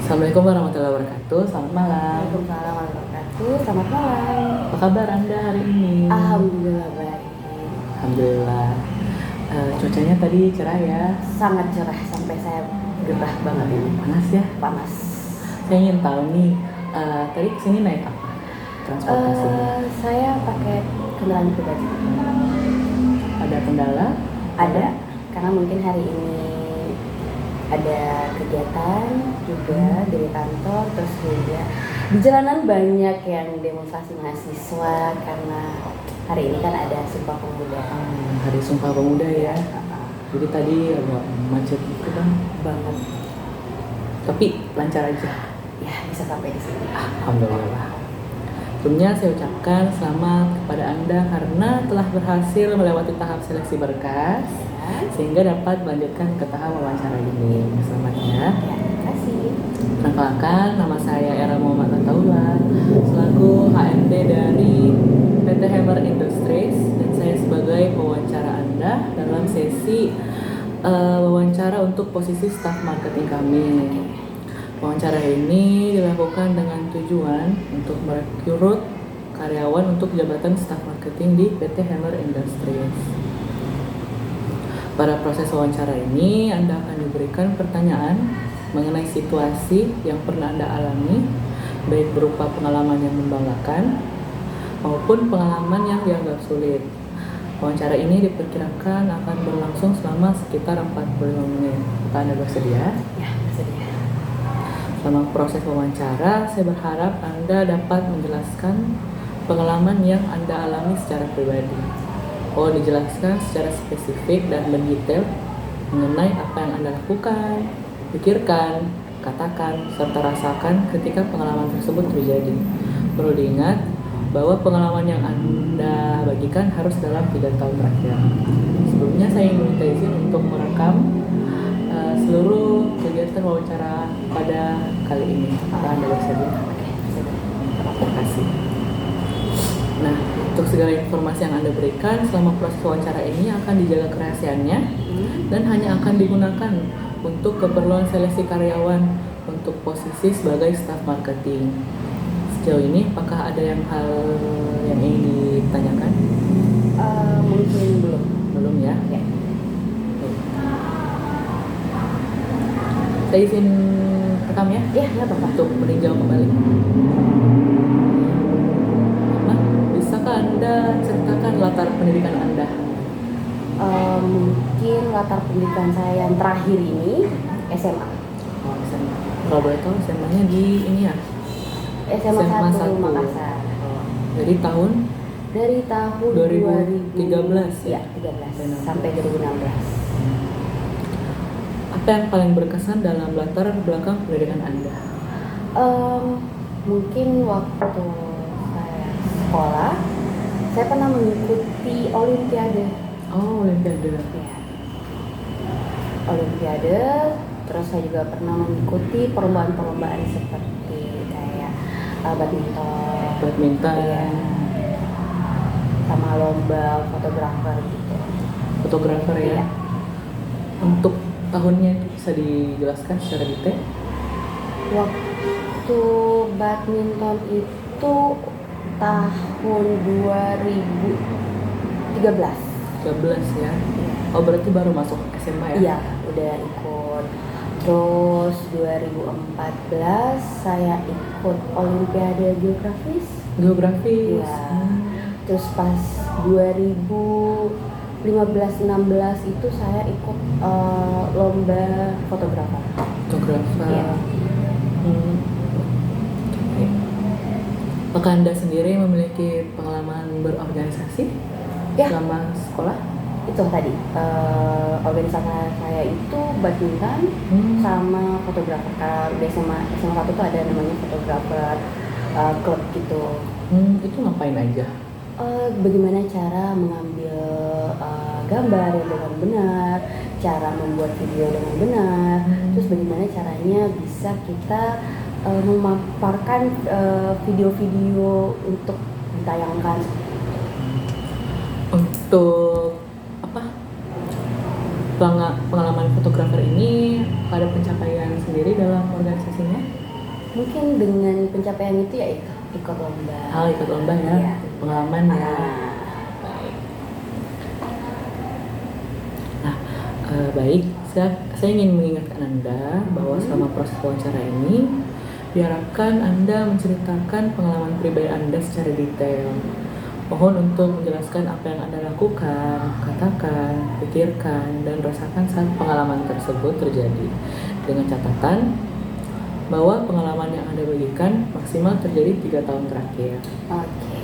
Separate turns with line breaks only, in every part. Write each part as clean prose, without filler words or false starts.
Assalamualaikum warahmatullahi wabarakatuh. Selamat malam.
Waalaikumsalam warahmatullahi wabarakatuh. Selamat malam.
Apa kabar Anda hari ini?
Alhamdulillah baik.
Alhamdulillah. Cuacanya tadi cerah ya.
Sangat cerah sampai saya gerah banget ini.
Panas ya?
Panas.
Saya ingin tahu nih, tadi kesini naik apa? Transportasinya?
Saya pakai kendaraan pribadi.
Ada kendala?
Ada, karena mungkin hari ini ada kegiatan juga dari kantor, terus juga di jalanan banyak yang demonstrasi mahasiswa karena hari ini kan ada Sumpah Pemuda.
Hari Sumpah Pemuda ya. Jadi tadi agak macet gitu kan?
Banget.
Tapi lancar aja.
Ya, bisa sampai di sini.
Alhamdulillah. Sebelumnya saya ucapkan selamat kepada Anda karena telah berhasil melewati tahap seleksi berkas sehingga dapat melanjutkan ke tahap wawancara ini. Selamat ya.
Terima kasih.
Perkenalkan, nama saya Era Muhammad Ataullah selaku HMD dari PT Hammer Industries dan saya sebagai pewawancara Anda dalam sesi wawancara untuk posisi staf marketing kami. Wawancara ini dilakukan dengan tujuan untuk merekrut karyawan untuk jabatan staf marketing di PT Hammer Industries. Pada proses wawancara ini, Anda akan diberikan pertanyaan mengenai situasi yang pernah Anda alami, baik berupa pengalaman yang membanggakan maupun pengalaman yang dianggap sulit. Wawancara ini diperkirakan akan berlangsung selama sekitar 45 menit. Apakah Anda bersedia?
Ya, bersedia.
Selama proses wawancara, saya berharap Anda dapat menjelaskan pengalaman yang Anda alami secara pribadi. Dijelaskan secara spesifik dan mendetail mengenai apa yang Anda lakukan, pikirkan, katakan, serta rasakan ketika pengalaman tersebut terjadi. Perlu diingat bahwa pengalaman yang Anda bagikan harus dalam 3 tahun terakhir. Sebelumnya saya ingin meminta izin untuk merekam seluruh kegiatan wawancara pada kali ini. Apakah Anda bersedia? Terima kasih. Nah, untuk segala informasi yang Anda berikan selama proses wawancara ini akan dijaga kerahasiaannya dan hanya akan digunakan untuk keperluan seleksi karyawan untuk posisi sebagai staf marketing. Sejauh ini, apakah ada hal yang ingin ditanyakan?
Mungkin belum.
Belum ya?
Ya.
Saya izin rekam ya?
Ya, nggak apa-apa.
Untuk meninjau kembali. Nah, bisakah Anda ceritakan latar pendidikan Anda?
Mungkin latar pendidikan saya yang terakhir ini SMA.
SMA. Kalau boleh tahu SMA-nya di ini ya?
SMA 1 Makassar.
Dari tahun?
Dari tahun
2013
ya? 13 sampai 2016.
Apa yang paling berkesan dalam latar belakang pendidikan Anda?
Mungkin waktu saya sekolah, saya pernah mengikuti Olimpiade.
Olimpiade.
Ya. Olimpiade, terus saya juga pernah mengikuti perlombaan-perlombaan seperti kayak badminton, ya, sama lomba fotografer gitu.
Fotografer ya?
Ya.
Untuk tahunnya itu bisa dijelaskan secara detail?
Waktu badminton itu tahun 2013.
13 ya? Berarti baru masuk SMA ya?
Iya, udah ikut. Terus 2014 saya ikut Olimpiade Geografis.
Geografis?
Iya. Terus pas 2015-16 itu saya ikut lomba fotografer.
Fotografer.
Iya.
Apakah Anda sendiri memiliki pengalaman berorganisasi
Ya.
selama sekolah?
Itu tadi organisasi saya itu badminton sama fotografer. Kalau di SMA 1 tuh ada namanya fotografer klub gitu.
Itu ngapain aja?
Bagaimana cara mengambil gambar yang dengan benar, cara membuat video dengan benar, terus bagaimana caranya bisa kita memaparkan video-video untuk ditayangkan.
Untuk apa? pengalaman fotografer ini ada pencapaian sendiri dalam organisasinya?
Mungkin dengan pencapaian itu ya ikut lomba.
Ikut lomba ya,
Iya.
pengalaman ya. Baik. Nah, baik. Saya ingin mengingatkan Anda bahwa selama proses wawancara ini diharapkan Anda menceritakan pengalaman pribadi Anda secara detail. Mohon untuk menjelaskan apa yang Anda lakukan, katakan, pikirkan, dan rasakan saat pengalaman tersebut terjadi. Dengan catatan bahwa pengalaman yang Anda bagikan maksimal terjadi 3 tahun terakhir.
Oke.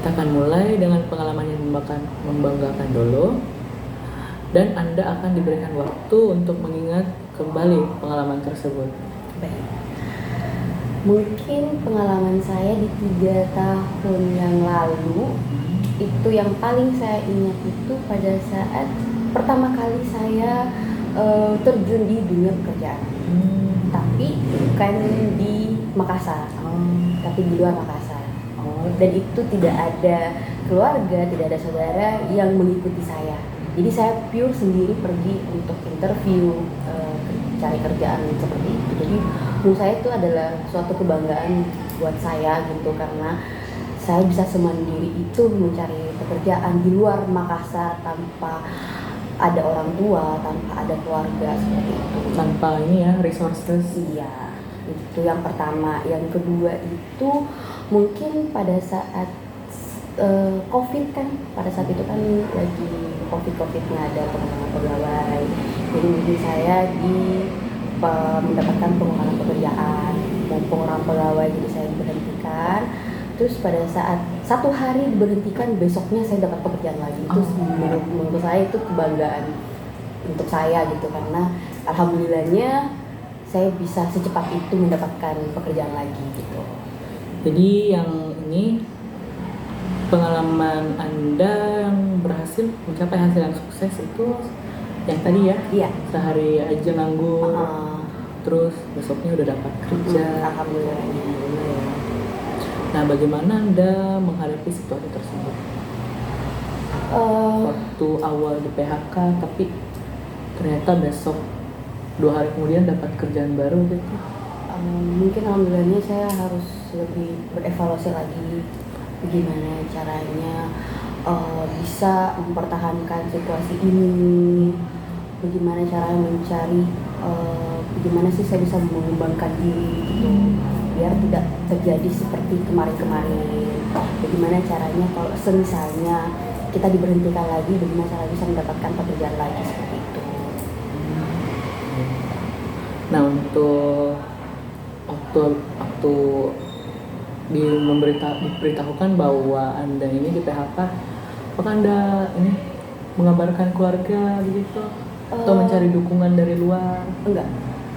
Kita akan mulai dengan pengalaman yang membanggakan dulu, dan Anda akan diberikan waktu untuk mengingat kembali pengalaman tersebut.
Baik. Mungkin pengalaman saya di 3 tahun yang lalu itu yang paling saya ingat itu pada saat pertama kali saya terjun di dunia pekerjaan. Tapi bukan di Makassar, tapi di luar Makassar. Dan itu tidak ada keluarga, tidak ada saudara yang mengikuti saya. Jadi saya pure sendiri pergi untuk interview, cari kerjaan seperti itu. Jadi menurut saya itu adalah suatu kebanggaan buat saya gitu, karena saya bisa semandiri itu mencari pekerjaan di luar Makassar tanpa ada orang tua, tanpa ada keluarga seperti itu.
Tanpa ini ya, resources.
Iya, itu yang pertama. Yang kedua itu mungkin pada saat COVID kan, pada saat itu kan lagi COVID-nya ada pengurangan pegawai. Jadi mungkin saya mendapatkan pengurangan pekerjaan, mau pengurangan pegawai, jadi saya diberhentikan. Terus pada saat 1 hari diberhentikan, besoknya saya dapat pekerjaan lagi. Itu menurut saya itu kebanggaan untuk saya gitu, karena alhamdulillahnya saya bisa secepat itu mendapatkan pekerjaan lagi gitu.
Jadi yang ini pengalaman Anda yang berhasil mencapai hasil yang sukses itu yang tadi ya?
Iya.
Sehari aja nganggur, terus besoknya udah dapat kerja.
Alhamdulillahnya.
Ya. Nah, bagaimana Anda menghadapi situasi tersebut? Waktu awal di PHK, tapi ternyata besok 2 hari kemudian dapat kerjaan baru gitu.
Mungkin alhamdulillahnya saya harus lebih berevaluasi lagi bagaimana caranya bisa mempertahankan situasi ini, bagaimana caranya mencari bagaimana sih saya bisa mengembangkan diri gitu, biar tidak terjadi seperti kemarin-kemarin. Bagaimana caranya kalau semisalnya kita diberhentikan lagi, bagaimana cara bisa mendapatkan pekerjaan lagi seperti itu.
Nah, untuk waktu diberitahukan bahwa Anda ini di PHK, apakah Anda ini mengabarkan keluarga begitu atau mencari dukungan dari luar?
Enggak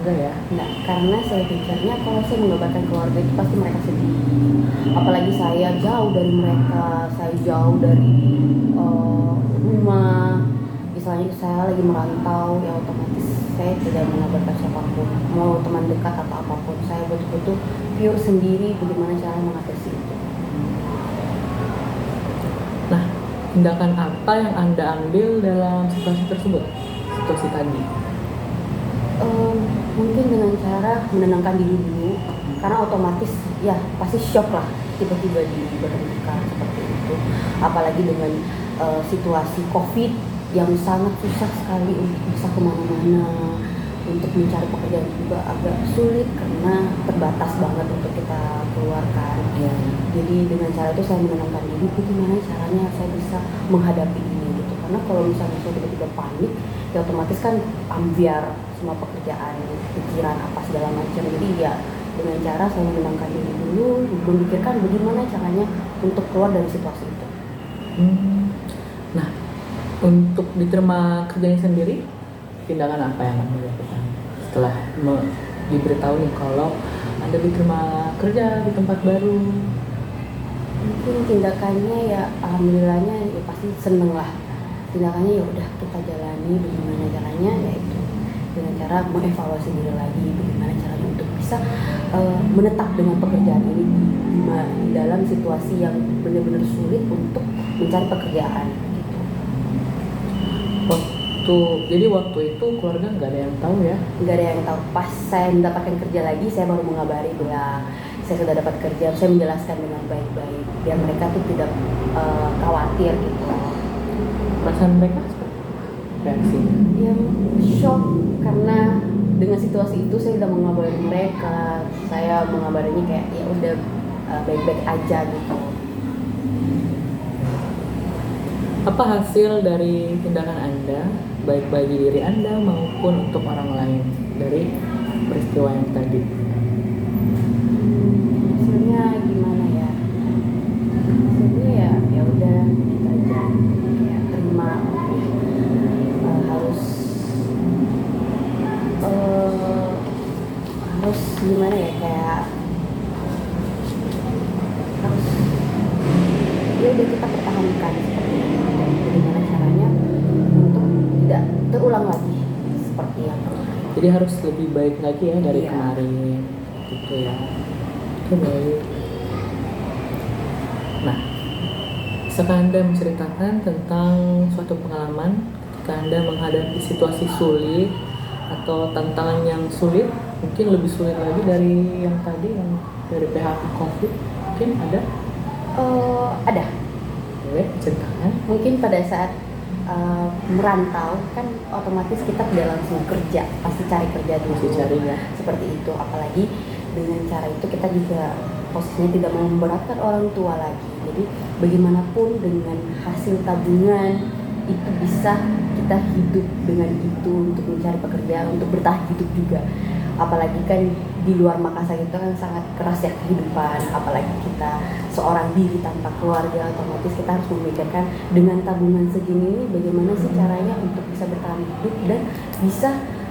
ya? Enggak, karena saya pikirnya kalau saya mengabarkan keluarga itu pasti mereka sedih. Apalagi saya jauh dari mereka, saya jauh dari rumah. Misalnya saya lagi merantau, ya otomatis saya tidak mengabarkan siapapun, mau teman dekat atau apapun. Saya betul-betul pure sendiri bagaimana cara mengatasi itu.
Nah, tindakan apa yang Anda ambil dalam situasi tersebut? Situasi tadi?
Mungkin dengan cara menenangkan diri dulu, karena otomatis ya pasti shock lah tiba-tiba diberhentikan seperti itu. Apalagi dengan situasi COVID yang sangat susah sekali untuk bisa kemana-mana, untuk mencari pekerjaan juga agak sulit karena terbatas banget untuk kita keluarkan.
Ya.
Jadi dengan cara itu saya menenangkan diri, bagaimana caranya saya bisa menghadapi ini gitu. Karena kalau misalnya saya tiba-tiba panik, ya otomatis kan ambiar semua pekerjaan, pikiran apa segala macam. Jadi ya dengan cara saya menenangkan diri dulu, memikirkan bagaimana caranya untuk keluar dari situasi itu.
Nah, untuk diterima kerjanya sendiri, tindakan apa yang Anda lakukan setelah diberitahu nih kalau Anda diterima kerja di tempat baru?
Mungkin tindakannya ya alhamdulillahnya ya pasti seneng lah. Tindakannya ya udah kita jalani, bagaimana caranya, yaitu dengan cara mengevaluasi diri lagi, bagaimana caranya untuk bisa menetap dengan pekerjaan ini di dalam situasi yang benar-benar sulit untuk mencari pekerjaan gitu.
Waktu Jadi waktu itu keluarga nggak ada yang tahu ya?
Nggak ada yang tahu. Pas saya mendapatkan kerja lagi, saya baru mengabari bilang saya sudah dapat kerja. Saya menjelaskan dengan baik-baik biar mereka tuh tidak khawatir gitu.
Perasaan mereka seperti apa reaksinya?
Yang shock karena dengan situasi itu saya sudah mengabari mereka. Saya mengabarinya kayak ya udah baik-baik aja gitu.
Apa hasil dari tindakan Anda, baik bagi diri Anda maupun untuk orang lain dari peristiwa yang tadi?
Hasilnya gimana ya? Hasilnya ya udah gitu aja. Kayak terima harus gimana ya, kayak harus ya udah kita pertahankan seperti itu. Bagaimana caranya untuk tidak terulang lagi seperti yang pernah.
Jadi harus lebih baik lagi ya dari
Iya.
kemarin gitu ya. Oke, baik. Nah, bisakah Anda menceritakan tentang suatu pengalaman ketika Anda menghadapi situasi sulit atau tantangan yang sulit, mungkin lebih sulit lagi dari yang tadi, yang dari PHK COVID? Mungkin ada?
Ada.
Boleh ceritakan?
Mungkin pada saat merantau kan otomatis kita tidak langsung kerja, pasti cari kerja dulu.
Masih cari ya?
Seperti itu, apalagi dengan cara itu kita juga posisinya tidak mau memberatkan orang tua lagi. Jadi bagaimanapun dengan hasil tabungan itu bisa kita hidup dengan itu untuk mencari pekerjaan, untuk bertahan hidup juga. Apalagi kan di luar Makassar itu kan sangat keras ya kehidupan, apalagi kita seorang diri tanpa keluarga, otomatis kita harus memikirkan dengan tabungan segini bagaimana sih caranya untuk bisa bertahan hidup dan bisa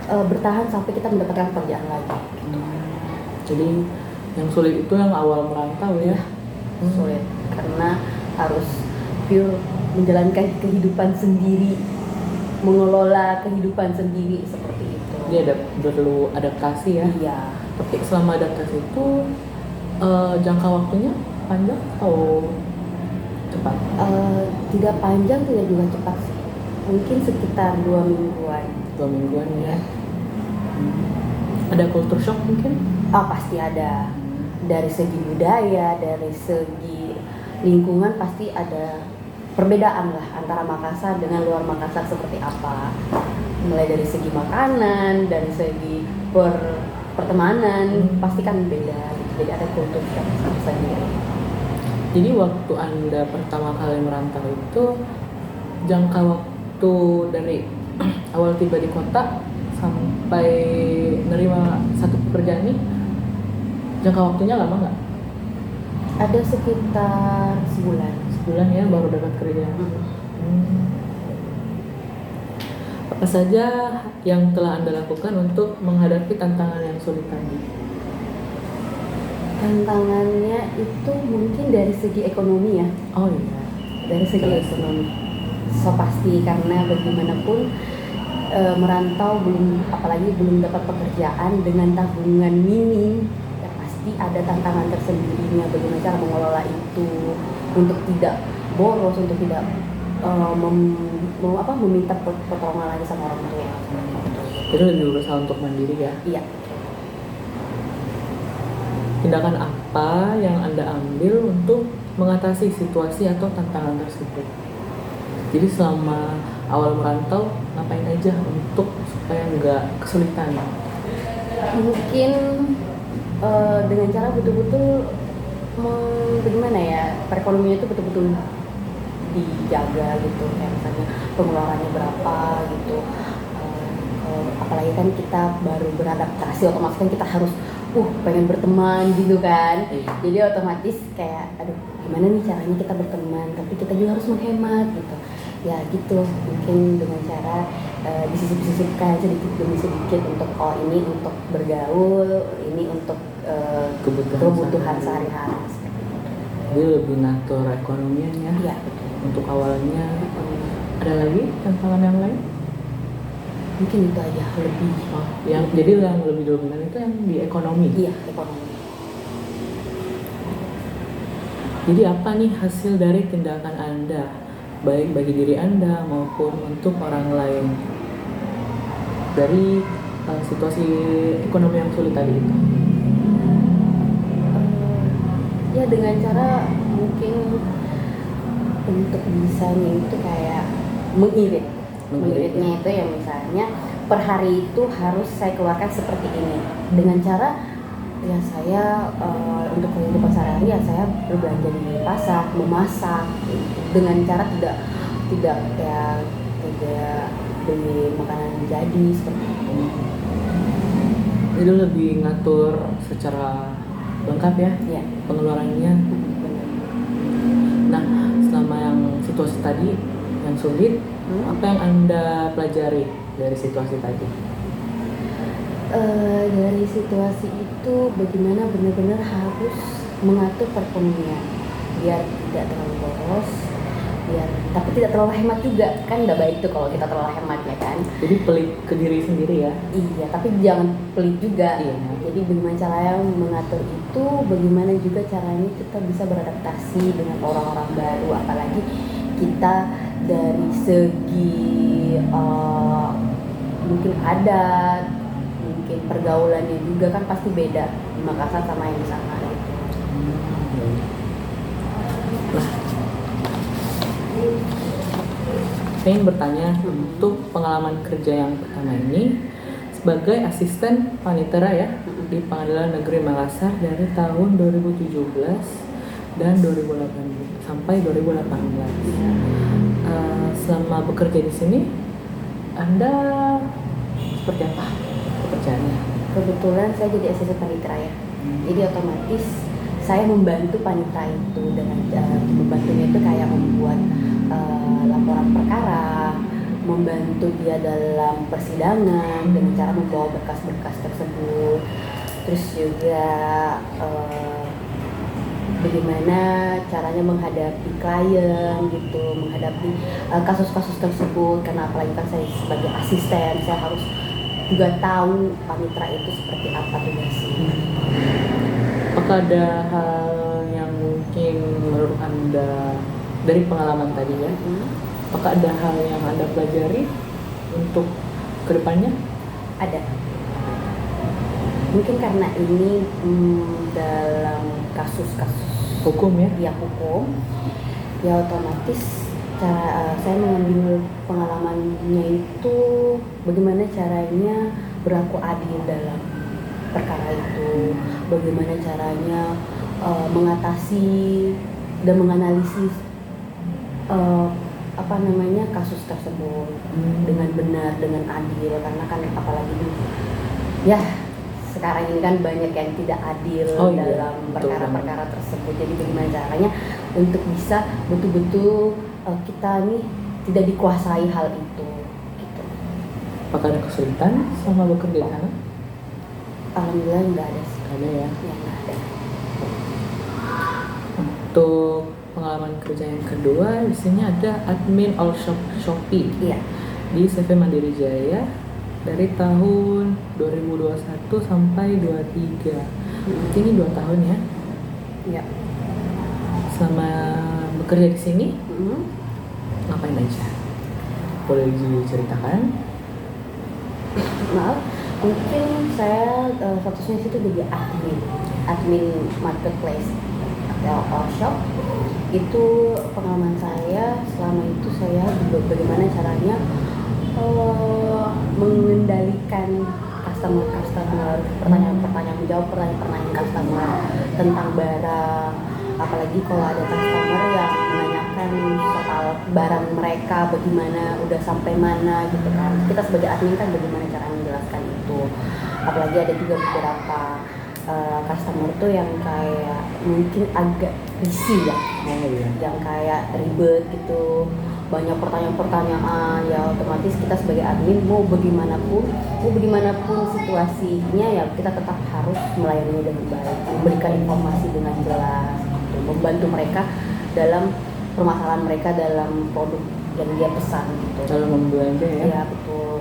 bertahan sampai kita mendapatkan pekerjaan lagi.
Jadi yang sulit itu yang awal merantau ya?
Sulit karena harus pure menjalankan kehidupan sendiri, mengelola kehidupan sendiri seperti itu.
Dia perlu adaptasi ya?
Iya.
Tapi selama adaptasi itu jangka waktunya panjang atau cepat?
Tidak panjang, tidak juga cepat sih. Mungkin sekitar 2 mingguan.
2 mingguan ya? Ada culture shock mungkin?
Pasti ada. Dari segi budaya, dari segi lingkungan pasti ada perbedaan lah antara Makassar dengan luar Makassar seperti apa. Mulai dari segi makanan, dari segi pertemanan, pasti kan beda. Jadi ada culture shock sendiri.
Jadi waktu Anda pertama kali merantau itu, jangka waktu dari awal tiba di kota sampai nerima satu pekerjaan ini, jangka waktunya lama nggak?
Ada sekitar sebulan.
Sebulan ya baru dapat kerja. Apa saja yang telah Anda lakukan untuk menghadapi tantangan yang sulit tadi?
Tantangannya itu mungkin dari segi ekonomi ya.
Oh iya.
Dari segi ekonomi. So pasti karena bagaimanapun merantau apalagi belum dapat pekerjaan dengan tabungan minim, ya pasti ada tantangan tersendirinya bagaimana cara mengelola itu untuk tidak boros, untuk tidak meminta pertolongan lagi sama orang tua.
Jadi lebih berusaha untuk mandiri ya?
Iya.
Tindakan apa yang Anda ambil untuk mengatasi situasi atau tantangan tersebut? Jadi selama awal merantau ngapain aja untuk supaya nggak kesulitan?
Mungkin dengan cara betul-betul bagaimana ya, perekonomian itu betul-betul dijaga gitu, kayak misalnya pengeluarannya berapa gitu. Apalagi kan kita baru beradaptasi, otomatis kan kita harus pengen berteman gitu kan. Jadi otomatis kayak aduh gimana nih caranya kita berteman tapi kita juga harus menghemat gitu ya gitu. Mungkin dengan cara disisip-sisipkan sedikit demi sedikit untuk ini untuk bergaul, ini untuk kebutuhan sehari-hari.
Jadi lebih ngatur ekonomian ya?
Iya.
Untuk awalnya. Ada lagi tantangan yang lain?
Mungkin itu aja lebih.
Jadi yang lebih dominan itu yang di ekonomi?
Iya, ekonomi.
Jadi apa nih hasil dari tindakan Anda, baik bagi diri Anda maupun untuk orang lain? dari situasi ekonomi yang sulit tadi itu?
Ya dengan cara mungkin untuk bisanya itu kayak mengiritnya itu yang misalnya per hari itu harus saya keluarkan seperti ini dengan cara ya saya untuk kehidupan sehari-hari ya saya berbelanja di pasar, memasak dengan cara tidak beli makanan jadi seperti itu.
Itu lebih ngatur secara lengkap ya,
Ya.
pengeluarannya.
Benar.
Nah, selama yang situasi tadi yang sulit, apa yang Anda pelajari dari situasi tadi?
Dari situasi itu bagaimana benar-benar harus mengatur perekonomian biar tidak terlalu boros, tapi tidak terlalu hemat juga, kan nggak baik tuh kalau kita terlalu hemat ya kan.
Jadi pelit ke diri sendiri ya?
Iya, tapi jangan pelit juga.
Iya.
Jadi bagaimana caranya mengatur itu, bagaimana juga caranya kita bisa beradaptasi dengan orang-orang baru, apalagi kita dari segi mungkin adat, mungkin pergaulannya juga kan pasti beda di Makassar sama yang di sana.
Nah, saya ingin bertanya untuk pengalaman kerja yang pertama ini sebagai asisten panitera ya di Pengadilan Negeri Makassar dari tahun 2017 dan 2018 sampai 2018. Selama bekerja di sini, Anda seperti apa pekerjaannya?
Kebetulan saya jadi asisten panitera ya. Jadi otomatis saya membantu panitera itu dengan membantunya itu kayak membuat laporan perkara, membantu dia dalam persidangan dengan cara membawa berkas-berkas tersebut. Terus juga bagaimana caranya menghadapi klien gitu, menghadapi kasus-kasus tersebut, karena apalagi kan saya sebagai asisten, saya harus juga tahu panitera itu seperti apa tugasnya.
Apakah ada hal yang mungkin menurut Anda dari pengalaman tadi ya, apakah ada hal yang Anda pelajari untuk kedepannya?
Ada. Mungkin karena ini dalam kasus-kasus
Hukum ya?
Ya hukum, ya otomatis saya mengambil pengalamannya itu bagaimana caranya berlaku adil dalam perkara itu, bagaimana caranya mengatasi dan menganalisis kasus tersebut dengan benar, dengan adil, karena kan apalagi ya sekarang ini kan banyak yang tidak adil dalam perkara-perkara tersebut. Jadi bagaimana caranya untuk bisa betul-betul kita nih tidak dikuasai hal itu gitu.
Apakah ada kesulitan selama bekerja di sana?
Alhamdulillah nggak ada sih.
Ada ya.
Ya, nggak ada.
Untuk pengalaman kerja yang kedua, di sini ada admin all shop Shopee.
Iya.
Di CV Mandiri Jaya dari tahun 2021 sampai 23. Ini 2 tahun ya.
Iya.
Selama bekerja di sini, ngapain aja? Boleh diceritakan?
Maaf, mungkin saya statusnya situ jadi admin marketplace atau all shop. Itu pengalaman saya. Selama itu saya bagaimana caranya mengendalikan customer, pertanyaan menjawab pertanyaan customer tentang barang, apalagi kalau ada customer yang menanyakan soal barang mereka bagaimana, udah sampai mana gitu kan. Kita sebagai admin kan bagaimana cara menjelaskan itu. Apalagi ada juga beberapa customer tuh yang kayak mungkin agak risih ya, yang kayak ribet gitu, banyak pertanyaan-pertanyaan. Ya otomatis kita sebagai admin mau bagaimanapun situasinya ya kita tetap harus melayani dengan baik, memberikan informasi dengan jelas gitu, membantu mereka dalam permasalahan mereka dalam produk yang dia pesan gitu.
Dalam membelanja ya?
Iya betul.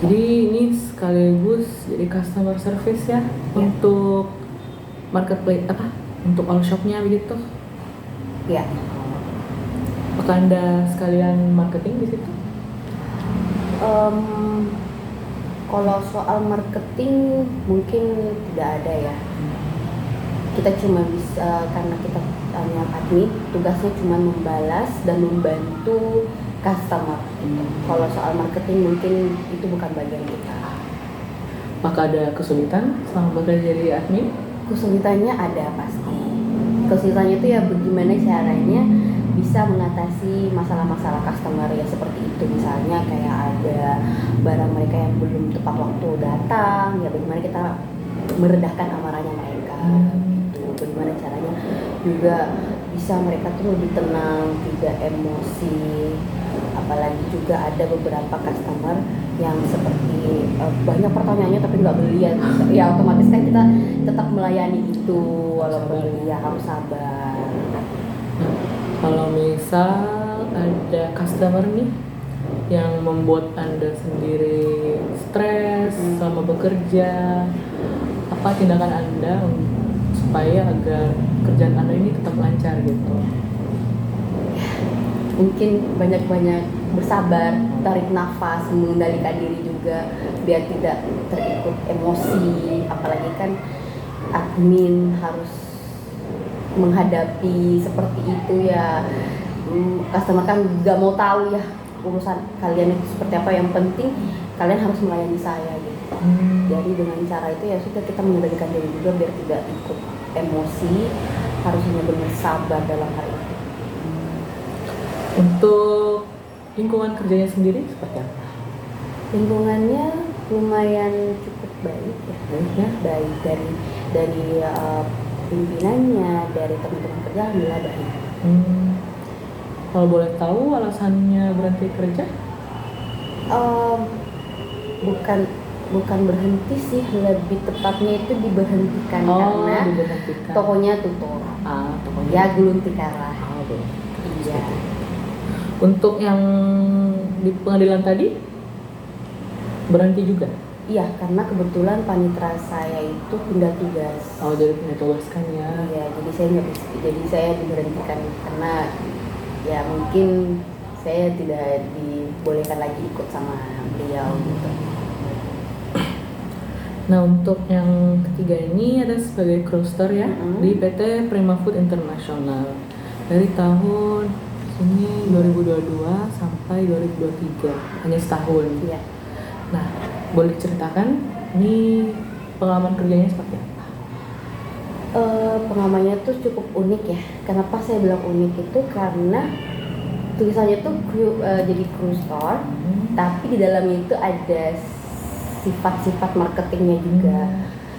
Jadi ini sekaligus jadi customer service ya, untuk marketplace untuk all shopnya begitu?
Iya.
Apakah Anda sekalian marketing di situ?
Kalau soal marketing mungkin tidak ada ya. Kita cuma bisa, karena kita hanya admin, tugasnya cuma membalas dan membantu customer. Kalau soal marketing mungkin itu bukan bagian kita.
Maka ada kesulitan selama bekerja jadi admin?
Kesulitannya ada pasti. Kesulitannya itu ya bagaimana caranya bisa mengatasi masalah-masalah customer ya, seperti itu. Misalnya kayak ada barang mereka yang belum tepat waktu datang, ya bagaimana kita meredahkan amarahnya mereka gitu. Bagaimana caranya juga bisa mereka tuh lebih tenang, tidak emosi. Apalagi juga ada beberapa customer yang seperti banyak pertanyaannya tapi nggak beli ya otomatis kan kita tetap melayani itu walaupun ya harus sabar.
Kalau misal ada customer nih yang membuat Anda sendiri stres selama bekerja, apa tindakan Anda supaya agar kerjaan Anda ini tetap lancar gitu?
Mungkin banyak-banyak bersabar, tarik nafas, mengendalikan diri juga biar tidak terikut emosi. Apalagi kan admin harus menghadapi seperti itu ya. Customer kan gak mau tahu ya urusan kalian itu seperti apa, yang penting kalian harus melayani saya gitu. Jadi dengan cara itu ya sudah, kita mengendalikan diri juga biar tidak ikut emosi, harus benar-benar sabar dalam hal itu.
Untuk lingkungan kerjanya sendiri seperti apa?
Lingkungannya lumayan cukup baik ya, baik dari pimpinannya, dari teman-teman kerja alhamdulillah baik.
Kalau boleh tahu alasannya berhenti kerja?
Bukan berhenti sih, lebih tepatnya itu diberhentikan karena
diberhentikan.
tokonya tutup.
Tokonya.
Ya gulung tikar lah. Iya.
Untuk yang di pengadilan tadi berhenti juga?
Iya, karena kebetulan panitera saya itu pindah tugas.
Jadi pindah tugas kan ya?
Iya, jadi saya diberhentikan karena ya mungkin saya tidak dibolehkan lagi ikut sama beliau gitu.
Nah, untuk yang ketiga ini ada sebagai roster ya di PT Prima Food International dari tahun ini 2022 sampai 2023, hanya setahun.
Iya.
Nah, boleh ceritakan ini pengalaman kerjanya seperti apa?
Pengalamannya tuh cukup unik ya. Kenapa saya bilang unik itu karena tulisannya tuh jadi crew store, tapi di dalamnya itu ada sifat-sifat marketingnya juga.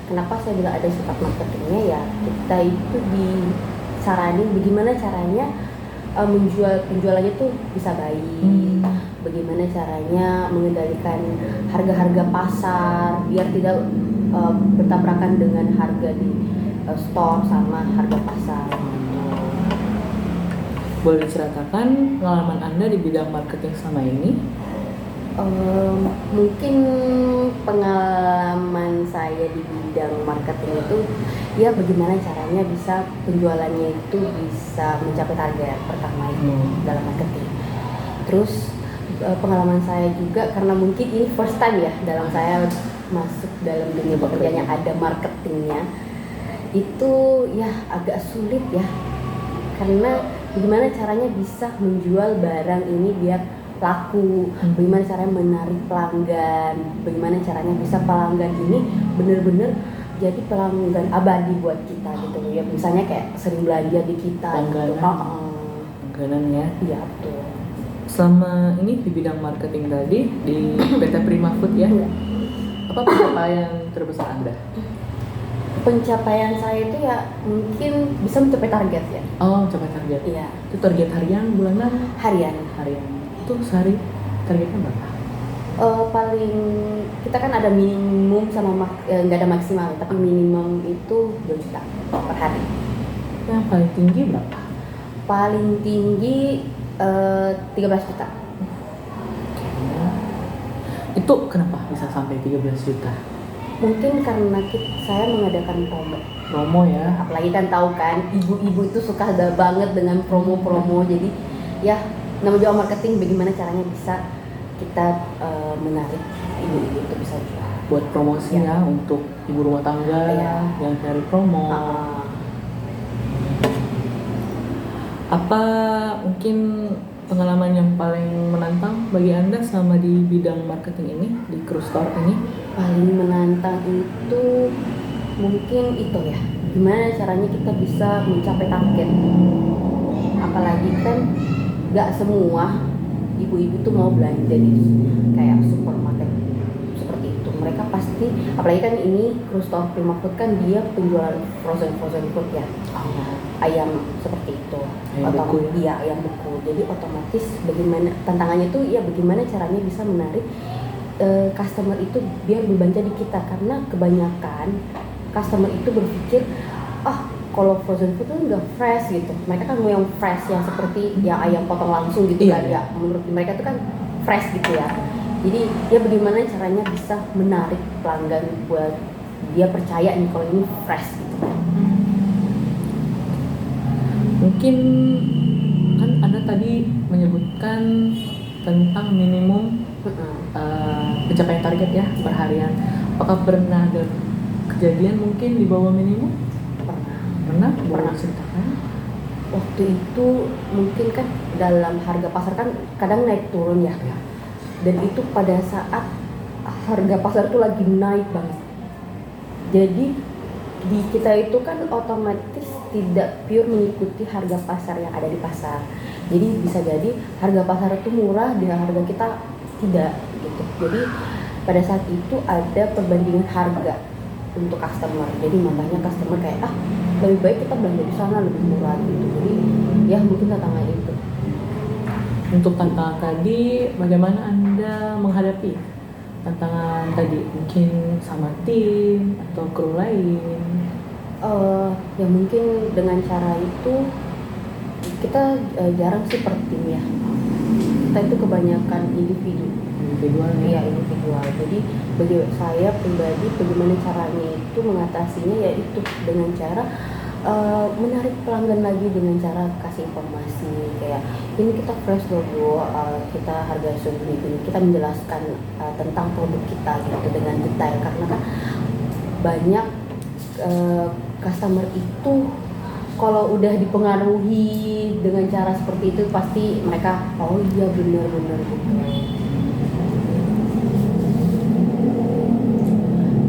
Kenapa saya bilang ada sifat marketingnya ya? Kita itu disaranin bagaimana caranya penjualannya tuh bisa baik, bagaimana caranya mengendalikan harga-harga pasar biar tidak bertabrakan dengan harga di store sama harga pasar.
Boleh diceritakan pengalaman Anda di bidang marketing selama ini?
Mungkin pengalaman saya di bidang marketing itu ya bagaimana caranya bisa penjualannya itu bisa mencapai target pertama itu dalam marketing. Terus pengalaman saya juga karena mungkin ini first time ya dalam saya masuk dalam dunia pekerjaan yang ada marketingnya, itu ya agak sulit ya, karena bagaimana caranya bisa menjual barang ini biar laku, bagaimana caranya menarik pelanggan, bagaimana caranya bisa pelanggan ini benar-benar jadi pelanggan abadi buat kita gitu ya. Misalnya kayak sering belanja di kita gitu.
Langganan ya.
Iya betul.
Selama ini di bidang marketing tadi di PT Prima Food ya. Apa pencapaian terbesar Anda?
Pencapaian saya itu ya mungkin bisa mencapai target ya.
Mencapai target.
Iya.
Itu target harian, bulanan?
Harian.
Itu sehari targetnya berapa?
Paling kita kan ada minimum sama nggak ada maksimal, tapi minimum itu 2 juta per hari.
Yang paling tinggi berapa?
Paling tinggi 13 juta.
Itu kenapa bisa sampai 13 juta?
Mungkin karena saya mengadakan promo
ya.
Apalagi kan tahu kan ibu-ibu itu suka banget dengan promo-promo. Jadi ya namanya juga marketing, bagaimana caranya bisa kita menarik ibu-ibu itu bisa jual.
Buat promosinya untuk ibu rumah tangga yang cari promo. Apa mungkin pengalaman yang paling menantang bagi Anda selama di bidang marketing ini, di Cruise Store ini?
Paling menantang itu mungkin itu ya, gimana caranya kita bisa mencapai target. Apalagi kan gak semua ibu-ibu tuh mau belanja di kayak supermarket seperti itu. Mereka pasti, apalagi kan ini Cruise Store Prima Food kan dia penjualan frozen food ya, ayam seperti itu,
Ayam beku ya?
Iya, ayam beku. Jadi otomatis bagaimana tantangannya tuh ya, bagaimana caranya bisa menarik customer itu biar berbelanja di kita, karena kebanyakan customer itu berpikir kalau frozen food itu nggak fresh gitu. Mereka kan mau yang fresh, yang seperti yang ayam potong langsung gitu kan ya. Menurut mereka itu kan fresh gitu ya. Jadi ya bagaimana caranya bisa menarik pelanggan buat dia percaya nih kalau ini fresh gitu kan.
Mungkin kan Anda tadi menyebutkan tentang minimum pencapaian target ya per harian. Apakah pernah ada kejadian mungkin di bawah minimum? Pernah ceritakan?
Waktu itu mungkin kan dalam harga pasar kan kadang naik turun ya. Dan itu pada saat harga pasar itu lagi naik banget. Jadi di kita itu kan otomatis tidak pure mengikuti harga pasar yang ada di pasar. Jadi bisa jadi harga pasar itu murah, di harga kita tidak gitu. Jadi pada saat itu ada perbandingan harga untuk customer. Jadi makanya customer kayak lebih baik kita belanja di sana lebih murah gitu. Jadi ya mungkin tantangan itu.
Untuk tantangan tadi, bagaimana Anda menghadapi tantangan tadi? Mungkin sama tim atau kru lain?
Ya mungkin dengan cara itu kita jarang sih per tim ya. Kita itu kebanyakan individual. Jadi bagi saya pribadi, bagaimana caranya itu mengatasinya, yaitu dengan cara menarik pelanggan lagi dengan cara kasih informasi kayak ini kita fresh loh Bu, kita harga segini, kita menjelaskan tentang produk kita gitu dengan detail, karena kan banyak customer itu kalau udah dipengaruhi dengan cara seperti itu pasti mereka iya benar gitu.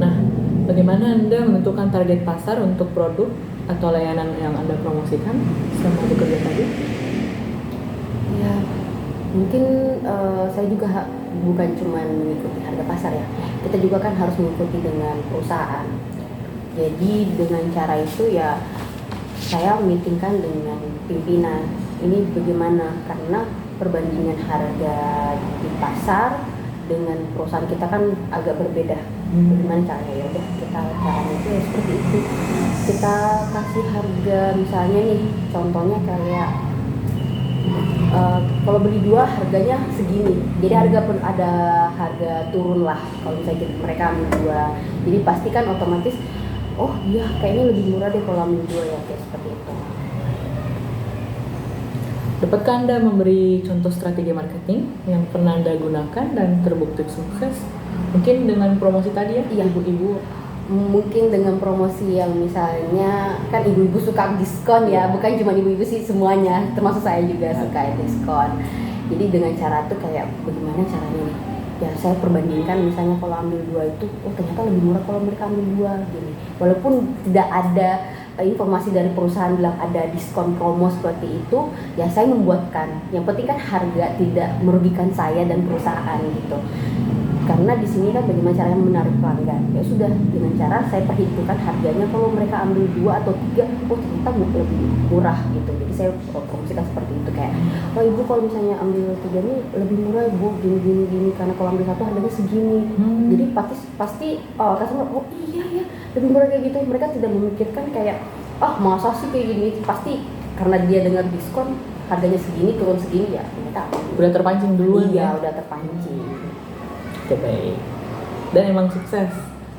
Nah, bagaimana Anda menentukan target pasar untuk produk atau layanan yang Anda promosikan selama bekerja tadi?
Ya, mungkin saya juga bukan cuma mengikuti harga pasar ya. Kita juga kan harus mengikuti dengan perusahaan. Jadi dengan cara itu ya saya meetingkan dengan pimpinan. Ini bagaimana? Karena perbandingan harga di pasar dengan perusahaan kita kan agak berbeda. Bagaimana caranya? Ya udah, kita caranya itu ya seperti itu. Kita kasih harga, misalnya nih contohnya kayak kalau beli 2 harganya segini. Jadi harga pun ada harga turun lah kalau misalnya mereka ambil 2. Jadi pasti kan otomatis iya kayaknya lebih murah deh kalau ambil 2 ya, kayak seperti itu.
Dapatkah Anda memberi contoh strategi marketing yang pernah Anda gunakan dan terbukti sukses? Mungkin dengan promosi tadi ya, ibu-ibu.
Mungkin dengan promosi yang misalnya kan ibu-ibu suka diskon ya, bukan cuma ibu-ibu sih, semuanya, termasuk saya juga suka diskon. Jadi dengan cara tuh kayak bagaimana caranya nih? Ya saya perbandingkan, misalnya kalau ambil 2 itu, ternyata lebih murah kalau mereka ambil 2 gini. Walaupun tidak ada informasi dari perusahaan bilang ada diskon promo seperti itu, ya saya membuatkan. Yang penting kan harga tidak merugikan saya dan perusahaan gitu. Karena di sini kan bagaimana caranya menarik pelanggan. Ya sudah, dengan cara saya perhitungkan harganya, kalau mereka ambil 2 atau 3, ternyata lebih murah gitu. Jadi saya promosikan seperti itu, kayak ibu kalau misalnya ambil 3 ini lebih murah Bu, gini, karena kalau ambil 1 harganya segini. Jadi pasti customer iya ya lebih murah kayak gitu. Mereka tidak memikirkan kayak masa sih kayak gini. Pasti karena dia dengar diskon harganya segini, turun segini, ya mereka
udah terpancing duluan.
Iya, udah terpancing.
Oke, baik. Dan emang sukses?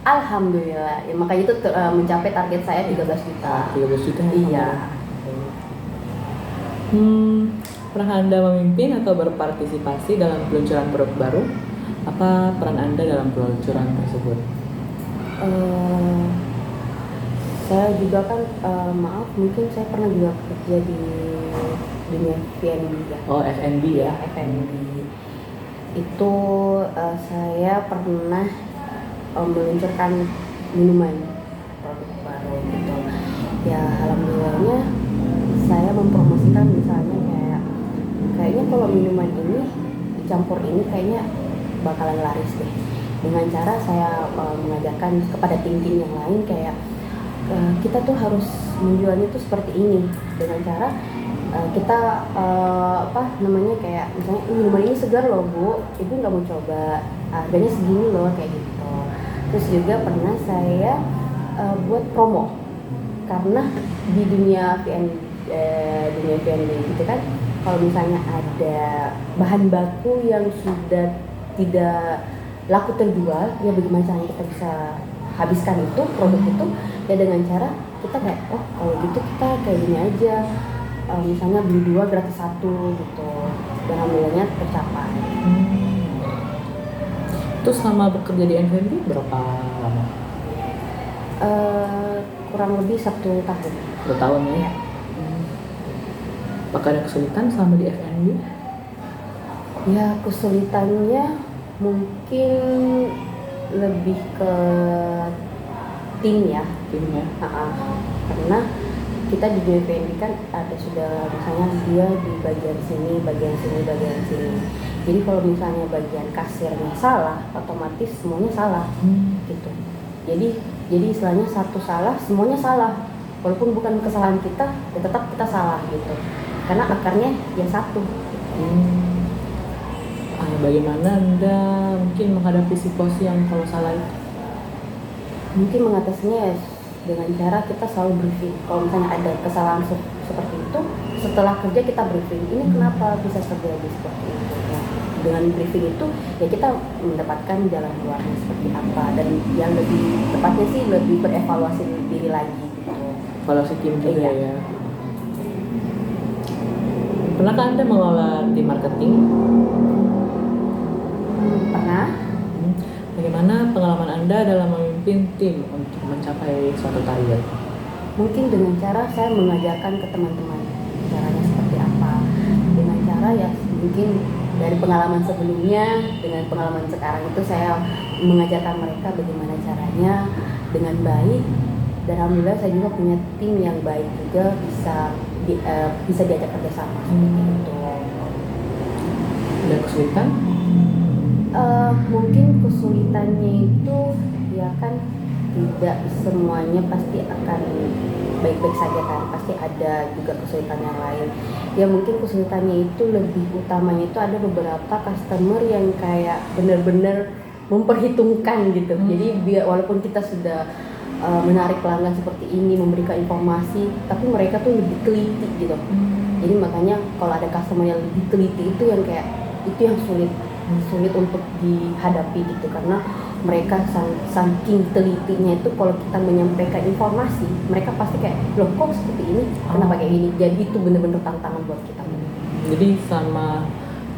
Alhamdulillah, ya, makanya itu mencapai target saya 13 juta.
13 juta?
Iya.
Pernah Anda memimpin atau berpartisipasi dalam peluncuran produk baru? Apa peran Anda dalam peluncuran tersebut?
Saya juga kan maaf, mungkin saya pernah juga kerja di dunia F&B ya.
Oh, F&B ya?
F&B itu saya pernah meluncurkan minuman produk baru gitu ya. Alhamdulillahnya saya mempromosikan misalnya kayaknya kalau minuman ini dicampur ini kayaknya bakalan laris deh, dengan cara saya mengajarkan kepada tim-tim yang lain kayak kita tuh harus menjualnya tuh seperti ini, dengan cara kita kayak misalnya minuman ini segar loh bu, ibu nggak mau coba, harganya segini loh kayak gitu. Terus juga pernah saya buat promo, karena di dunia PNB gitu kan, kalau misalnya ada bahan baku yang sudah tidak laku terjual, ya bagaimana caranya kita bisa habiskan itu produk itu ya, dengan cara kita kayak kalau gitu kita kayak gini aja, misalnya beli 2 gratis 1 gitu, dan alhamdulillahnya tercapai.
Terus selama bekerja di F&B berapa lama?
Kurang lebih 1 tahun.
1 tahun ya? Apakah ada kesulitan selama di F&B?
Ya kesulitannya mungkin lebih ke tim ya. Karena kita di BPND kan ada sudah misalnya dia di bagian sini. Jadi kalau misalnya bagian kasirnya salah, otomatis semuanya salah gitu. Jadi istilahnya satu salah, semuanya salah. Walaupun bukan kesalahan kita, ya tetap kita salah gitu. Karena akarnya yang satu.
Bagaimana Anda mungkin menghadapi situasi yang kalau salah itu?
Mungkin mengatasinya ya dengan cara kita selalu briefing. Kalau misalnya ada kesalahan seperti itu, setelah kerja kita briefing. Ini kenapa bisa terjadi seperti itu? Nah, dengan briefing itu ya kita mendapatkan jalan keluarnya seperti apa, dan yang lebih tepatnya sih lebih berevaluasi diri lagi gitu.
Evaluasi tim juga ya. Pernahkah Anda mengelola tim marketing?
Pernah.
Bagaimana pengalaman Anda dalam memimpin tim untuk mencapai suatu target?
Mungkin dengan cara saya mengajarkan ke teman-teman caranya seperti apa. Dengan cara ya mungkin dari pengalaman sebelumnya dengan pengalaman sekarang itu saya mengajarkan mereka bagaimana caranya dengan baik. Dan alhamdulillah saya juga punya tim yang baik juga, bisa diajak kerjasama seperti itu.
Ada kesulitan?
Mungkin kesulitannya itu ya kan tidak semuanya pasti akan baik-baik saja kan, pasti ada juga kesulitan yang lain. Ya mungkin kesulitannya itu lebih utamanya itu ada beberapa customer yang kayak benar-benar memperhitungkan gitu. Jadi walaupun kita sudah menarik pelanggan seperti ini, memberikan informasi, tapi mereka tuh lebih teliti gitu. Jadi makanya kalau ada customer yang lebih teliti itu yang kayak itu yang sulit untuk dihadapi gitu, karena mereka saking telitinya itu kalau kita menyampaikan informasi mereka pasti kayak loh kok seperti ini, kenapa kayak gini. Jadi itu benar-benar tantangan buat kita.
Jadi sama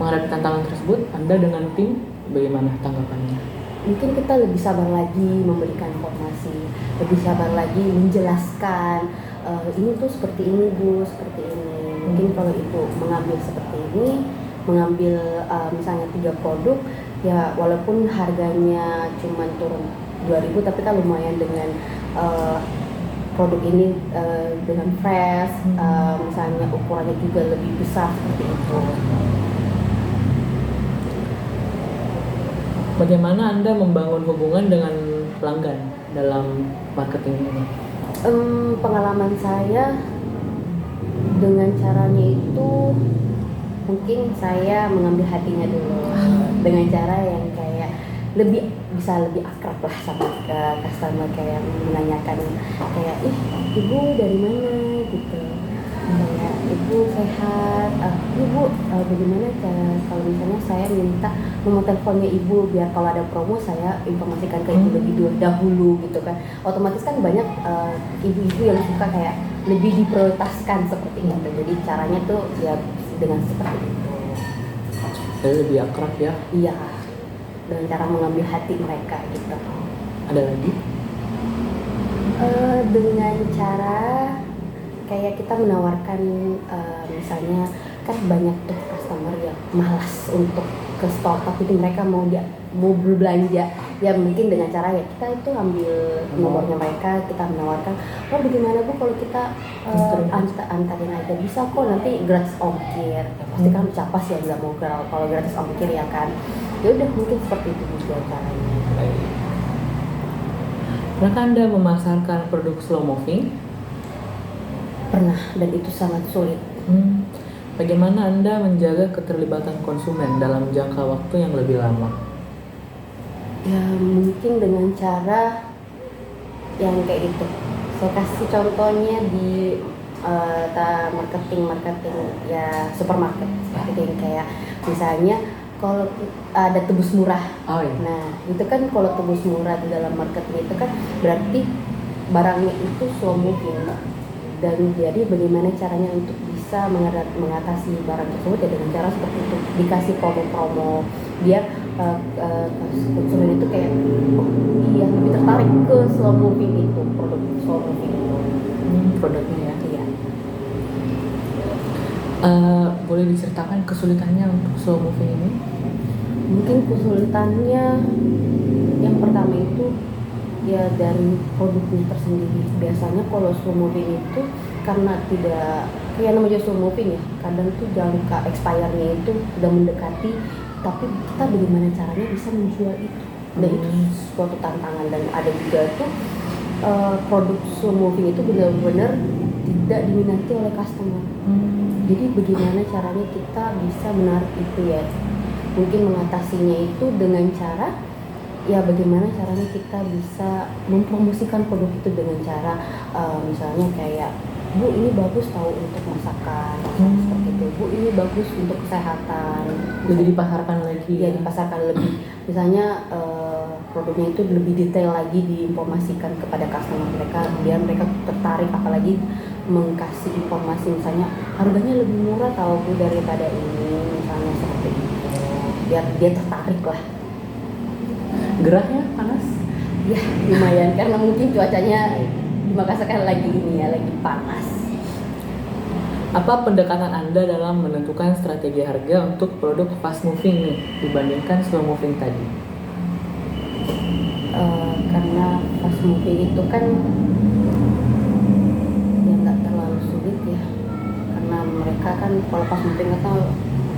menghadapi tantangan tersebut Anda dengan tim bagaimana tanggapannya?
Mungkin kita lebih sabar lagi memberikan informasi, lebih sabar lagi menjelaskan ini tuh seperti ini bu, seperti ini. Mungkin kalau itu mengambil seperti ini, mengambil misalnya 3 produk ya, walaupun harganya cuma turun 2.000 tapi kan lumayan dengan produk ini dengan fresh, misalnya ukurannya juga lebih besar seperti itu.
Bagaimana Anda membangun hubungan dengan pelanggan dalam marketing ini?
Pengalaman saya dengan caranya itu mungkin saya mengambil hatinya dulu dengan cara yang kayak bisa lebih akrab lah sama customer, kayak menanyakan kayak ibu dari mana gitu, kayak ibu sehat, ibu bagaimana kalau misalnya saya minta nomor teleponnya ibu biar kalau ada promo saya informasikan ke ibu lebih dahulu gitu kan. Otomatis kan banyak ibu-ibu yang suka kayak lebih diprioritaskan seperti itu. Jadi caranya tuh ya dengan seperti itu.
Jadi lebih akrab ya?
Iya. dengan cara mengambil hati mereka gitu.
Ada lagi?
Dengan cara kayak kita menawarkan misalnya kan banyak tuh customer yang malas untuk ke store tapi mereka mau berbelanja, ya mungkin dengan cara ya kita itu ambil nomornya mereka, kita menawarkan, oh bagaimana Bu kalau kita antarin aja, bisa kok, nanti gratis ongkir, ya pasti kan capas ya nggak mau kalau gratis ongkir ya kan, ya udah mungkin seperti itu juga caranya.
Pernahkah Anda memasarkan produk slow moving?
Pernah, dan itu sangat sulit.
Bagaimana Anda menjaga keterlibatan konsumen dalam jangka waktu yang lebih lama?
Ya mungkin dengan cara yang kayak gitu. Saya kasih contohnya di marketing ya supermarket, marketing kayak misalnya kalau ada tebus murah.
Oh, iya.
Nah itu kan kalau tebus murah di dalam marketing itu kan berarti barangnya itu slow moving, dan jadi bagaimana caranya untuk bisa mengatasi barang tersebut ya dengan cara seperti itu, dikasih promo-promo biar konsumen itu kayak oh iya lebih tertarik ke slow moving itu, produk slow moving itu.
Produknya ya.
Iya.
Boleh diceritakan kesulitannya untuk slow moving ini?
Mungkin kesulitannya yang pertama itu ya dari produknya tersendiri. Biasanya kalau slow moving itu karena tidak kayak namanya slow moving ya, kadang tuh jangka expirednya itu udah mendekati, tapi kita bagaimana caranya bisa menjual itu, dan itu suatu tantangan. Dan ada juga tuh produk slow moving itu benar-benar tidak diminati oleh customer. Jadi bagaimana caranya kita bisa menarik itu ya, mungkin mengatasinya itu dengan cara ya bagaimana caranya kita bisa mempromosikan produk itu dengan cara misalnya kayak Bu ini bagus tahu untuk masakan, seperti itu. Bu ini bagus untuk kesehatan.
Lebih dipasarkan lagi.
Ya dipasarkan lebih. Misalnya produknya itu lebih detail lagi diinformasikan kepada customer mereka biar mereka tertarik, apalagi mengkasih informasi misalnya harganya lebih murah tahu Bu daripada ini, misalnya seperti itu. Biar dia tertarik lah.
Gerah ya, panas?
Ya lumayan karena mungkin cuacanya di Makassar kan lagi ini ya, lagi panas.
Apa pendekatan Anda dalam menentukan strategi harga untuk produk fast moving nih dibandingkan slow moving tadi?
Karena fast moving itu kan ya nggak terlalu sulit ya, karena mereka kan kalau fast moving kan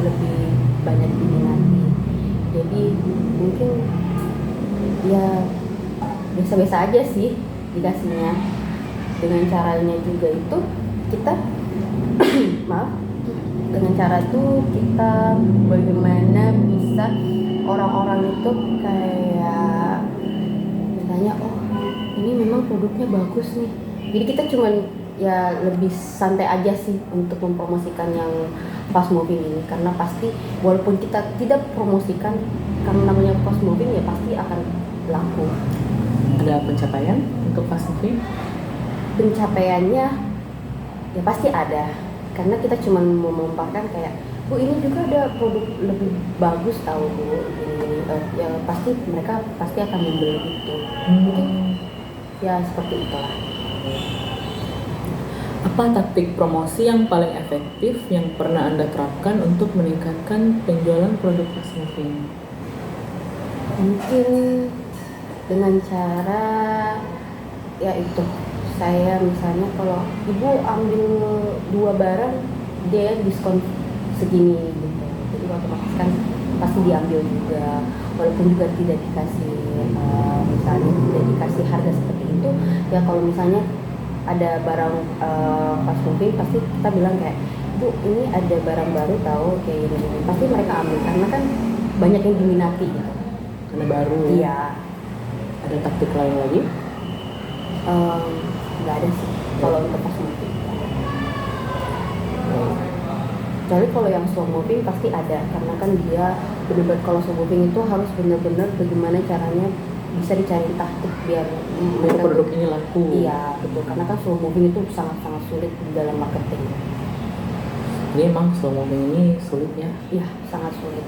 lebih banyak diminati, jadi mungkin ya biasa-biasa aja sih dikasihnya. Dengan caranya juga itu kita maaf, dengan cara itu kita bagaimana bisa orang-orang itu kayak misalnya oh ini memang produknya bagus nih, jadi kita cuman ya lebih santai aja sih untuk mempromosikan yang fast moving ini, karena pasti walaupun kita tidak promosikan karena namanya fast moving ya pasti akan laku.
Ada pencapaian untuk fast moving?
Pencapaiannya ya pasti ada, karena kita cuma mau memaparkan kayak Bu ini juga ada produk lebih bagus tahu Bu ini ya pasti mereka pasti akan membeli itu. Mungkin ya seperti itulah.
Apa taktik promosi yang paling efektif yang pernah Anda terapkan untuk meningkatkan penjualan produk fast moving?
Mungkin dengan cara ya itu, saya misalnya kalau Ibu ambil 2 barang dia diskon segini gitu, jadi otomatis kan pasti diambil juga, walaupun juga tidak dikasih misalnya tidak dikasih harga seperti itu ya. Kalau misalnya ada barang fast moving pasti kita bilang kayak Bu ini ada barang baru tahu kayak gini, pasti mereka ambil karena kan banyak yang diminati gitu.
Karena baru.
Iya.
Ada taktik lain lagi?
Nggak ada sih kalau untuk fast moving. Kecuali kalau yang slow moving pasti ada, karena kan dia benar-benar kalau slow moving itu harus benar-benar bagaimana caranya bisa dicari taktik biar
produk ini laku.
Iya betul, karena kan slow moving itu sangat-sangat sulit di dalam marketing.
Jadi emang slow moving ini sulit ya?
Iya sangat sulit,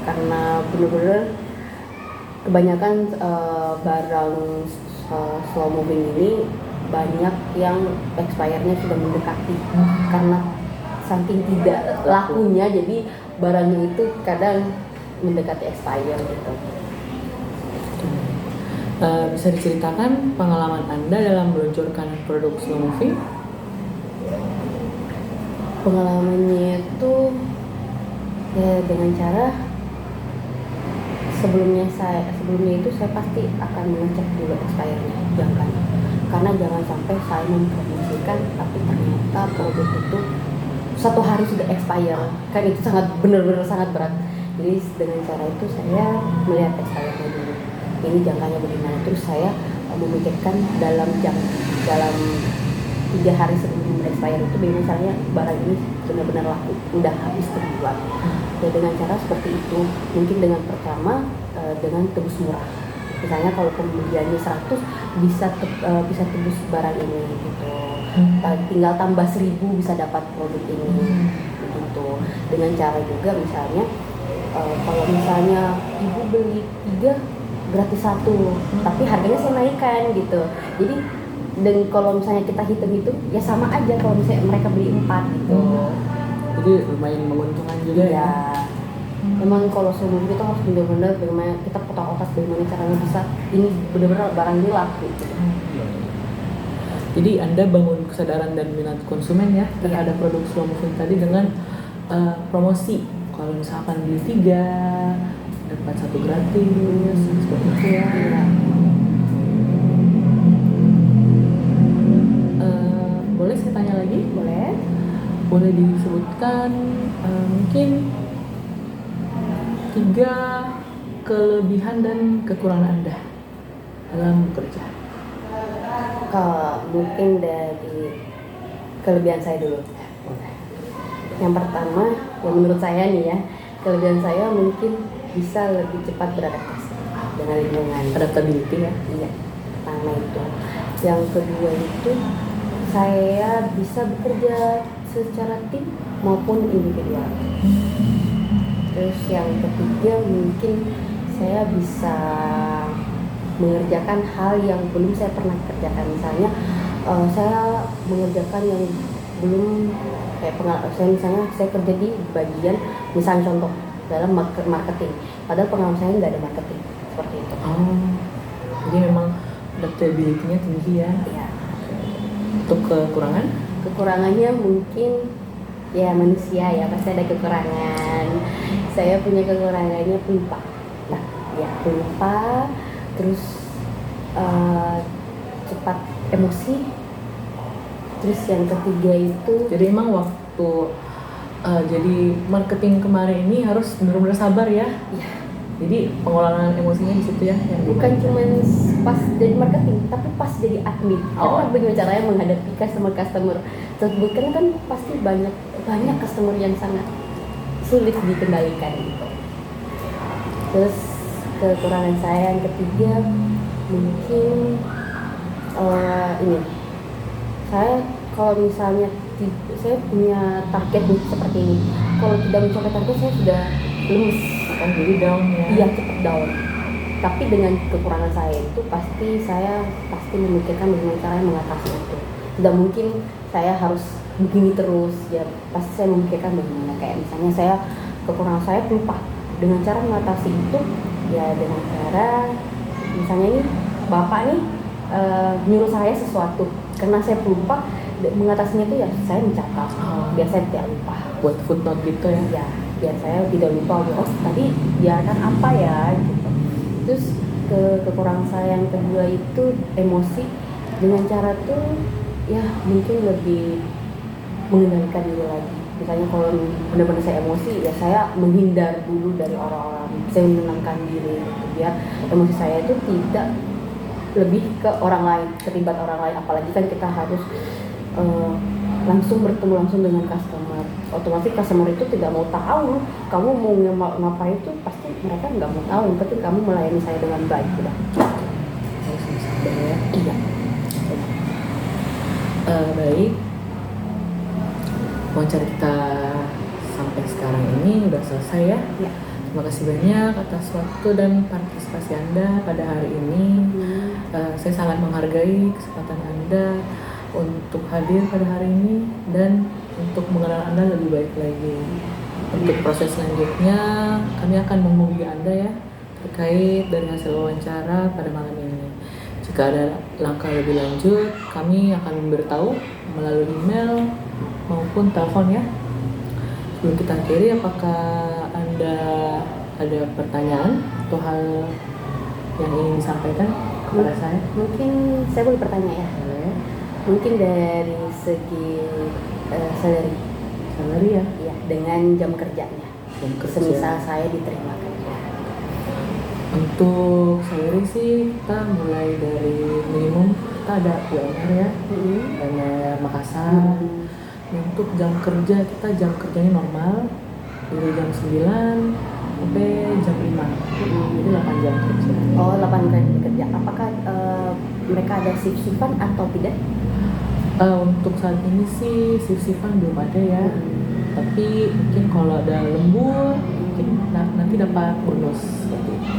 karena benar-benar kebanyakan barang slow moving ini banyak yang expirednya sudah mendekati karena saking tidak lakunya, jadi barangnya itu kadang mendekati expire gitu.
Bisa diceritakan pengalaman Anda dalam meluncurkan produk slow moving?
Pengalamannya itu ya dengan cara sebelumnya itu saya pasti akan mengecek dulu expirednya, karena jangan sampai saya mempromosikan tapi ternyata produk itu 1 hari sudah expire, kan itu sangat benar-benar sangat berat. Jadi dengan cara itu saya melihat expirednya dulu, ini jangkanya bagaimana, terus saya memikirkan dalam 3 hari sebelum expire itu bagaimana caranya barang ini benar-benar laku, udah habis terjual. Ya dengan cara seperti itu, mungkin dengan pertama dengan tebus murah. Misalnya kalau pembeliannya 100 bisa tebus barang ini gitu. Tinggal tambah 1000 bisa dapat produk ini gitu. Dengan cara juga misalnya kalau misalnya ibu beli 3 gratis 1, tapi harganya saya naikkan gitu. Jadi dan kalau misalnya kita hitung ya sama aja kalau misalnya mereka beli 4 gitu.
Jadi lumayan menguntungkan juga ya.
Memang kalau sebelum kita harus benar-benar bagaimana kita potong otak, bagaimana caranya bisa ini benar-benar barang ini laku gitu.
Jadi Anda bangun kesadaran dan minat konsumen ya terhadap produk slow moving tadi dengan promosi. Kalau misalkan beli 3 dapat 1 gratis seperti itu ya. Boleh saya tanya lagi? Boleh disebutkan mungkin 3 kelebihan dan kekurangan Anda dalam bekerja.
Mungkin dari kelebihan saya dulu. Yang pertama, yang menurut saya nih ya, kelebihan saya mungkin bisa lebih cepat beradaptasi dengan lingkungan.
Adaptability ya?
Iya, pertama itu. Yang kedua itu saya bisa bekerja secara tim maupun individual. Terus yang ketiga mungkin saya bisa mengerjakan hal yang belum saya pernah kerjakan. Misalnya saya mengerjakan yang belum kayak saya kerja di bagian misalnya contoh dalam marketing, padahal pengalaman saya nggak ada marketing seperti itu.
Jadi memang adaptability-nya tinggi ya.
Iya.
Untuk kekurangannya
mungkin ya manusia ya pasti ada kekurangan. Saya punya kekurangannya pelupa. Pelupa, terus cepat emosi. Terus yang ketiga itu.
Jadi emang waktu jadi marketing kemarin ini harus benar-benar sabar ya.
Iya. Jadi
pengelolaan emosinya di situ ya.
Bukan cuma pas jadi marketing, tapi pas jadi admin. Karena bagaimana caranya menghadapi customer tersebut kan pasti banyak customer yang sangat sulit dikendalikan gitu. Terus kekurangan saya yang ketiga mungkin ini, saya kalau misalnya saya punya target nih seperti ini, kalau tidak mencapai target saya sudah lemes,
jadi down ya.
Iya, cepat down. Tapi dengan kekurangan saya itu saya pasti memikirkan bagaimana caranya mengatasi itu. Tidak mungkin saya harus begini terus ya, pasti saya memikirkan bagaimana. Kayak misalnya kekurangan saya pelupa, dengan cara mengatasi itu ya dengan cara misalnya ini bapak nih nyuruh saya sesuatu, karena saya pelupa, mengatasinya itu ya saya mencatat biar saya tidak lupa,
buat footnote gitu ya.
Iya, biar saya tidak lupa tadi biarkan apa ya gitu. Terus kekurangan saya yang kedua itu emosi, dengan cara tuh ya mungkin lebih mengendalikan diri lagi. Misalnya kalau benar-benar saya emosi ya saya menghindar dulu dari orang-orang, saya menenangkan diri gitu, biar emosi saya itu tidak lebih ke orang lain, terlibat orang lain. Apalagi kan kita harus bertemu langsung dengan customer, otomatis customer itu tidak mau tahu kamu mau ngapain, itu pasti mereka nggak mau tahu. Yang penting kamu melayani saya dengan baik, udah.
Harus sabar ya.
Iya.
Baik, wawancara kita sampai sekarang ini udah selesai ya. Terima kasih banyak atas waktu dan partisipasi Anda pada hari ini. Saya sangat menghargai kesempatan Anda untuk hadir pada hari ini dan untuk mengenal Anda lebih baik lagi. Untuk proses selanjutnya, kami akan menghubungi Anda ya terkait dari hasil wawancara pada malam ini. Jika ada langkah lebih lanjut, kami akan memberitahu melalui email maupun telepon ya. Sebelum kita akhiri, apakah Anda ada pertanyaan atau hal yang ingin disampaikan kepada saya?
Mungkin saya boleh bertanya ya.
Boleh.
Mungkin dari segi
Salary ya?
ya, dengan jam kerjanya.
Jam kerja.
Semisal saya diterima kerja.
Untuk salary sih kita mulai dari minimum kita ada UMR ya, UMR Makassar. Untuk jam kerja kita jam kerjanya normal dari jam 9 sampai jam 5. Jadi 8 jam kerja.
Oh, 8 jam kerja. Apakah mereka ada shift-shiftan atau tidak?
Untuk saat ini sih shift-shiftan belum ada ya. Tapi mungkin kalau ada lembur mungkin nanti dapat bonus seperti itu.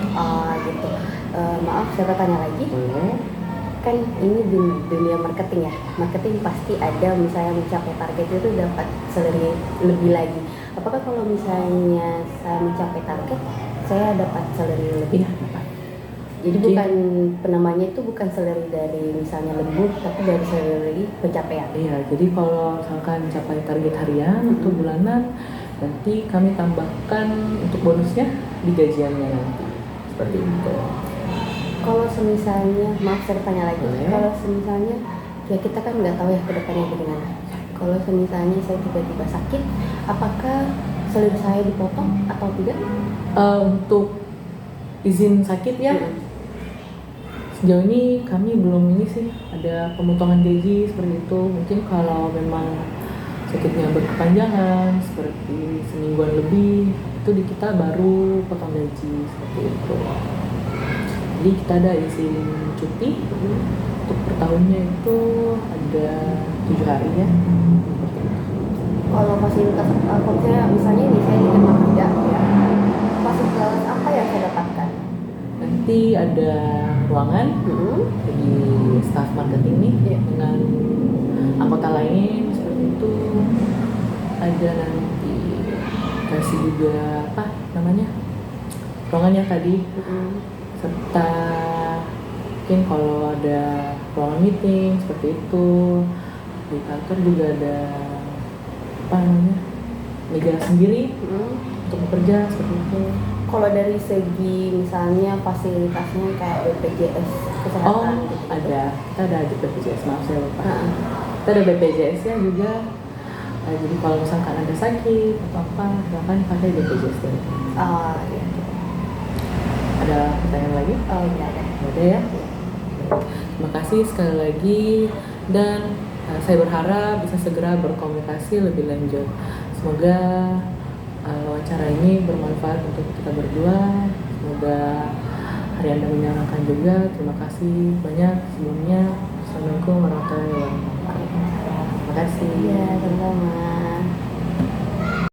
Gitu. Maaf, saya bertanya lagi.
Boleh.
Kan ini dunia marketing ya. Marketing pasti ada misalnya mencapai target itu dapat salary lebih lagi. Apakah kalau misalnya saya mencapai target, saya dapat salary lebih?
Iya, dapat.
Jadi bukan penamanya itu bukan salary dari misalnya lembur, tapi dari salary pencapaian.
Iya, jadi kalau misalkan mencapai target harian atau bulanan, nanti kami tambahkan untuk bonusnya di gajiannya nanti. Seperti itu.
Kalau semisalnya, maaf saya tanya lagi.
Boleh.
Kalau semisalnya, ya kita kan nggak tahu ya ke depannya bagaimana. Kalau semisalnya saya tiba-tiba sakit, apakah salary saya dipotong atau tidak?
Untuk izin sakit ya, sejauh ini kami belum ini sih ada pemotongan gaji seperti itu. Mungkin kalau memang sakitnya berkepanjangan seperti semingguan lebih, itu di kita baru potong gaji seperti itu. Jadi kita ada izin cuti untuk per tahunnya itu ada 7 hari ya. Seperti itu.
Kalau fasilitas, kalau misalnya ini saya diterima kerja, ya, fasilitas apa yang saya dapatkan?
Nanti ada ruangan di staff marketing nih dengan anggota lain seperti itu. Ada nanti kasih juga apa namanya ruangannya tadi, serta mungkin kalau ada ruangan meeting seperti itu. Di kantor juga ada apa namanya meja sendiri untuk bekerja seperti itu.
Kalau dari segi misalnya fasilitasnya kayak BPJS kesehatan gitu.
Ada. Kita ada BPJS, maaf saya lupa. Kita ada BPJS ya juga. Jadi kalau misalkan ada sakit atau apa, silakan pakai BPJS dulu.
Iya.
Ada pertanyaan lagi?
Iya ada.
Ada ya? Terima kasih sekali lagi dan saya berharap bisa segera berkomunikasi lebih lanjut. Semoga wawancara ini bermanfaat untuk kita berdua. Semoga hari Anda menyenangkan juga. Terima kasih banyak sebelumnya. Assalamualaikum warahmatullahi wabarakatuh. Terima kasih.
Iya, sama-sama.